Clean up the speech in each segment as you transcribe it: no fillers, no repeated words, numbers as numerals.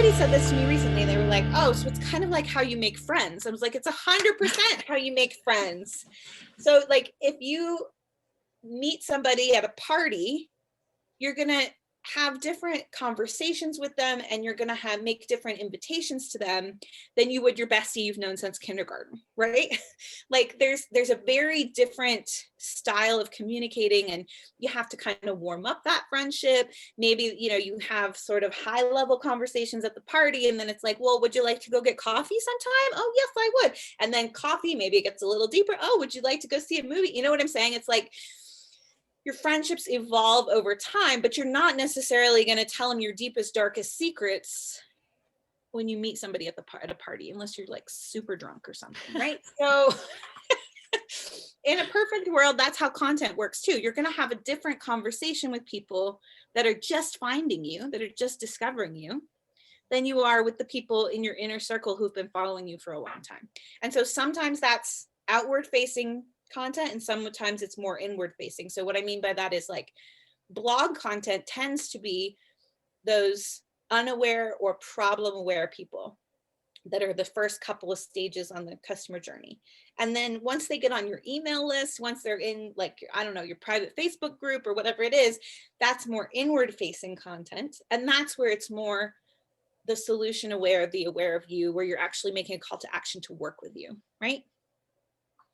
somebody said this to me recently. They were like, oh, so it's kind of like how you make friends. I was like, it's 100% how you make friends. So like, if you meet somebody at a party, you're going to have different conversations with them, and you're going to make different invitations to them than you would your bestie you've known since kindergarten, right? Like there's a very different style of communicating, and you have to kind of warm up that friendship. Maybe, you have sort of high level conversations at the party, and then it's like, well, would you like to go get coffee sometime? Oh, yes, I would. And then coffee, maybe it gets a little deeper. Oh, would you like to go see a movie? You know what I'm saying? It's like, your friendships evolve over time, but you're not necessarily going to tell them your deepest, darkest secrets when you meet somebody at a party, unless you're like super drunk or something, right? So in a perfect world, that's how content works too. You're going to have a different conversation with people that are just finding you, that are just discovering you, than you are with the people in your inner circle who've been following you for a long time. And so sometimes that's outward facing content, and sometimes it's more inward facing. So what I mean by that is, like, blog content tends to be those unaware or problem aware people that are the first couple of stages on the customer journey. And then once they get on your email list, once they're in, like, I don't know, your private Facebook group or whatever it is, that's more inward facing content. And that's where it's more the solution aware, the aware of you, where you're actually making a call to action to work with you, right?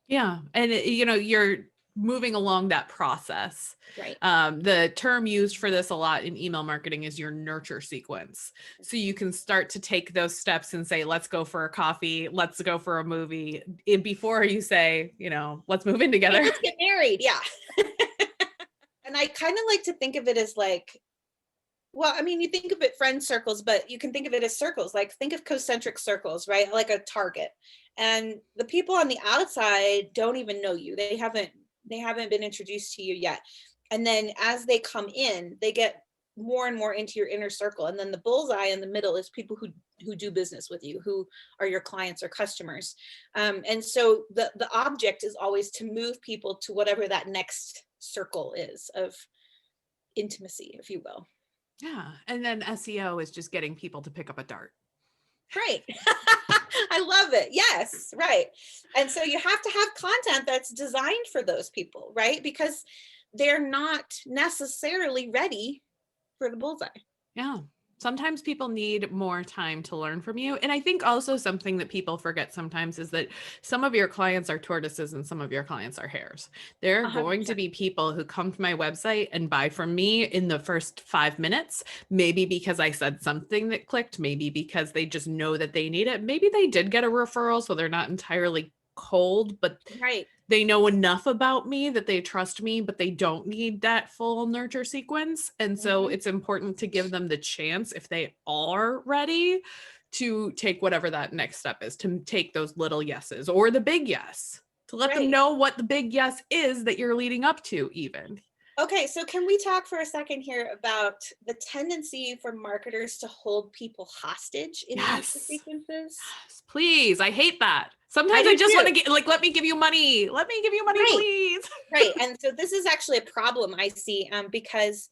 Yeah. And you're moving along that process. Right. The term used for this a lot in email marketing is your nurture sequence. So you can start to take those steps and say, let's go for a coffee, let's go for a movie, before you say, let's move in together. Hey, let's get married. Yeah. And I kind of like to think of it as like, well, I mean, you think of it friend circles, but you can think of it as circles. Like, think of concentric circles, right? Like a target. And the people on the outside don't even know you. They haven't been introduced to you yet. And then as they come in, they get more and more into your inner circle. And then the bullseye in the middle is people who do business with you, who are your clients or customers. And so the object is always to move people to whatever that next circle is of intimacy, if you will. Yeah. And then SEO is just getting people to pick up a dart. Right. I love it. Yes. Right. And so you have to have content that's designed for those people, right? Because they're not necessarily ready for the bullseye. Yeah. Sometimes people need more time to learn from you. And I think also something that people forget sometimes is that some of your clients are tortoises and some of your clients are hares. There are 100%. going to be people who come to my website and buy from me in the first 5 minutes, maybe because I said something that clicked, maybe because they just know that they need it. Maybe they did get a referral, so they're not entirely cold, but right. They know enough about me that they trust me, but they don't need that full nurture sequence. And so it's important to give them the chance, if they are ready, to take whatever that next step is, to take those little yeses or the big yes, to let them know what the big yes is that you're leading up to even. Okay, so can we talk for a second here about the tendency for marketers to hold people hostage in nurture sequences? Yes, please. I hate that. Sometimes I just want to get, like, let me give you money. Let me give you money, please. Right. And so this is actually a problem I see, because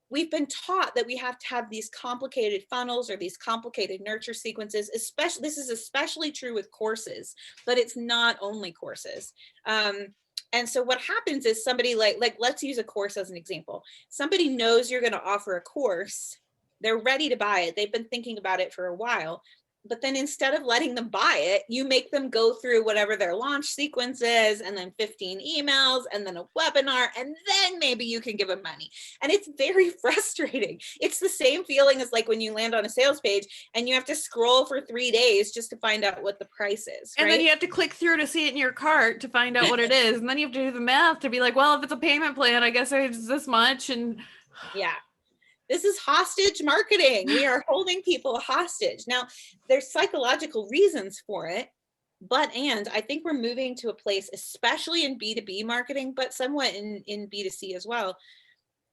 we've been taught that we have to have these complicated funnels or these complicated nurture sequences. This is especially true with courses, but it's not only courses. And so what happens is somebody like let's use a course as an example. Somebody knows you're going to offer a course. They're ready to buy it. They've been thinking about it for a while. But then instead of letting them buy it, you make them go through whatever their launch sequence is, and then 15 emails, and then a webinar, and then maybe you can give them money. And it's very frustrating. It's the same feeling as like when you land on a sales page and you have to scroll for 3 days just to find out what the price is. And then you have to click through to see it in your cart to find out what it is. And then you have to do the math to be like, well, if it's a payment plan, I guess it's this much. And yeah. This is hostage marketing. We are holding people hostage. Now, there's psychological reasons for it, but I think we're moving to a place, especially in B2B marketing, but somewhat in B2C as well,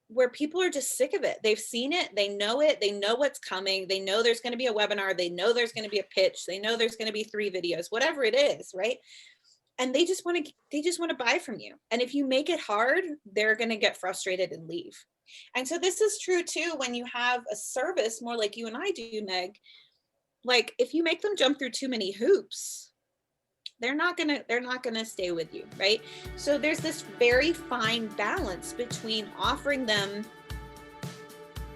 where people are just sick of it. They've seen it, they know what's coming, they know there's going to be a webinar, they know there's going to be a pitch, they know there's going to be 3 videos, whatever it is, right? and they just want to buy from you. And if you make it hard, they're going to get frustrated and leave. And so this is true too when you have a service more like you and I do, Meg. Like if you make them jump through too many hoops, they're not gonna stay with you, right? So there's this very fine balance between offering them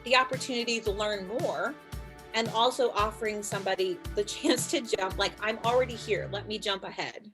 the opportunity to learn more and also offering somebody the chance to jump, like, I'm already here, let me jump ahead.